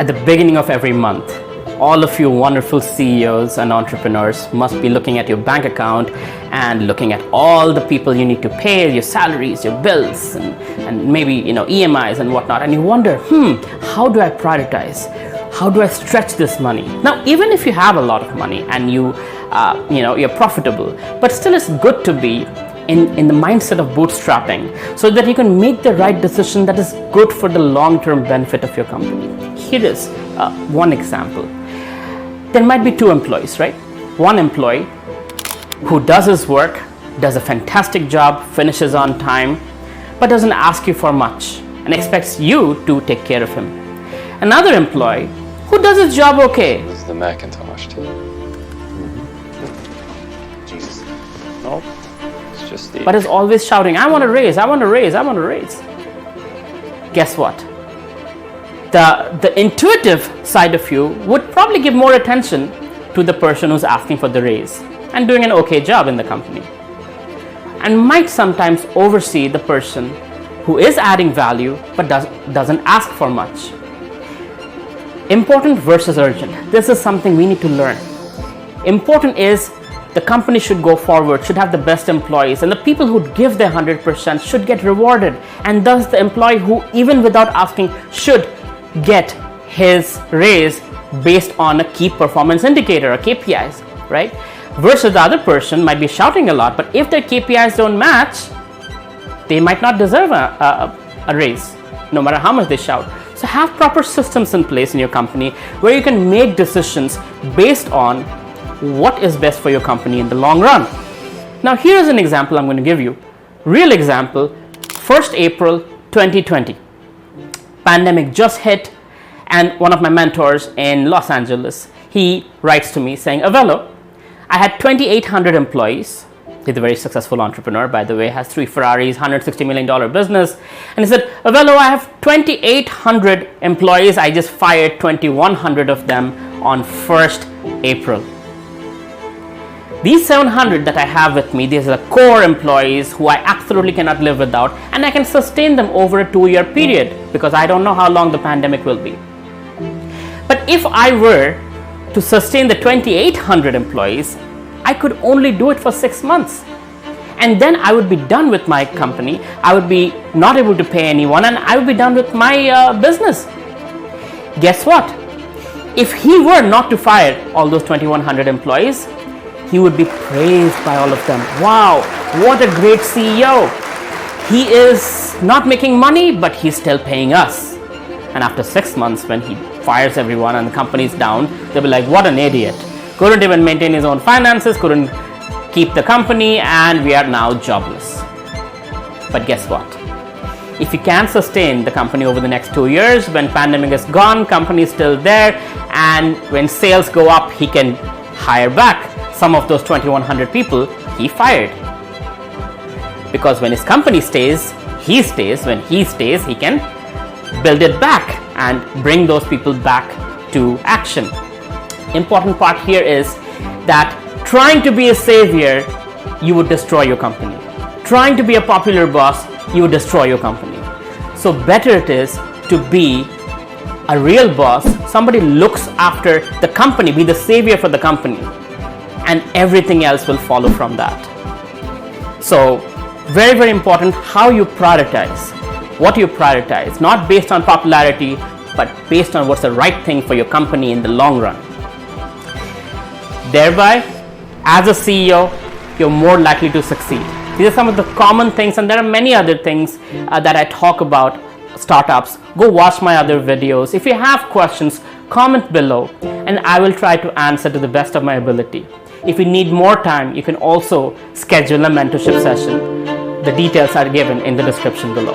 At the beginning of every month, all of you wonderful CEOs and entrepreneurs must be looking at your bank account and looking at all the people you need to pay, your salaries, your bills, and maybe EMIs and whatnot. And you wonder, how do I prioritize? How do I stretch this money? Now, even if you have a lot of money and you're profitable, but still it's good to be in the mindset of bootstrapping so that you can make the right decision that is good for the long-term benefit of your company. Here is one example. There might be two employees, right? One employee who does his work, does a fantastic job, finishes on time, but doesn't ask you for much and expects you to take care of him. Another employee who does his job okay. This is the Macintosh team. Jesus. Nope. It's just the... But is always shouting, I want a raise, I want a raise, I want a raise. Guess what? The intuitive side of you would probably give more attention to the person who's asking for the raise and doing an okay job in the company, and might sometimes oversee the person who is adding value but doesn't ask for much. Important versus urgent. This is something we need to learn. Important is the company should go forward, should have the best employees, and the people who give their 100% should get rewarded, and thus the employee who, even without asking, should get his raise based on a key performance indicator or KPIs, right? Versus the other person might be shouting a lot, but if their KPIs don't match, they might not deserve a raise, no matter how much they shout. So have proper systems in place in your company where you can make decisions based on what is best for your company in the long run. Now here's an example I'm going to give you. Real example, 1st April 2020. Pandemic just hit, and one of my mentors in Los Angeles, he writes to me saying, Avelo, I had 2,800 employees. He's a very successful entrepreneur, by the way, has 3 Ferraris, $160 million business. And he said, Avelo, I have 2,800 employees. I just fired 2,100 of them on 1st April. These 700 that I have with me, these are the core employees who I absolutely cannot live without, and I can sustain them over a 2-year period because I don't know how long the pandemic will be. But if I were to sustain the 2,800 employees, I could only do it for 6 months. And then I would be done with my company. I would be not able to pay anyone, and I would be done with my business. Guess what? If he were not to fire all those 2,100 employees, he would be praised by all of them. Wow, what a great CEO. He is not making money, but he's still paying us. And after 6 months, when he fires everyone and the company's down, they'll be like, what an idiot. Couldn't even maintain his own finances, couldn't keep the company, and we are now jobless. But guess what? If he can sustain the company over the next 2 years, when pandemic is gone, company is still there, and when sales go up, he can hire back some of those 2,100 people he fired. Because when his company stays, he stays. When he stays, he can build it back and bring those people back to action. Important part here is that trying to be a savior, you would destroy your company. Trying to be a popular boss, you would destroy your company. So better it is to be a real boss, somebody looks after the company, be the savior for the company, and everything else will follow from that. So very, very important how you prioritize, what you prioritize, not based on popularity, but based on what's the right thing for your company in the long run. Thereby, as a CEO, you're more likely to succeed. These are some of the common things, and there are many other things that I talk about startups. Go watch my other videos. If you have questions, comment below, and I will try to answer to the best of my ability. If you need more time, you can also schedule a mentorship session. The details are given in the description below.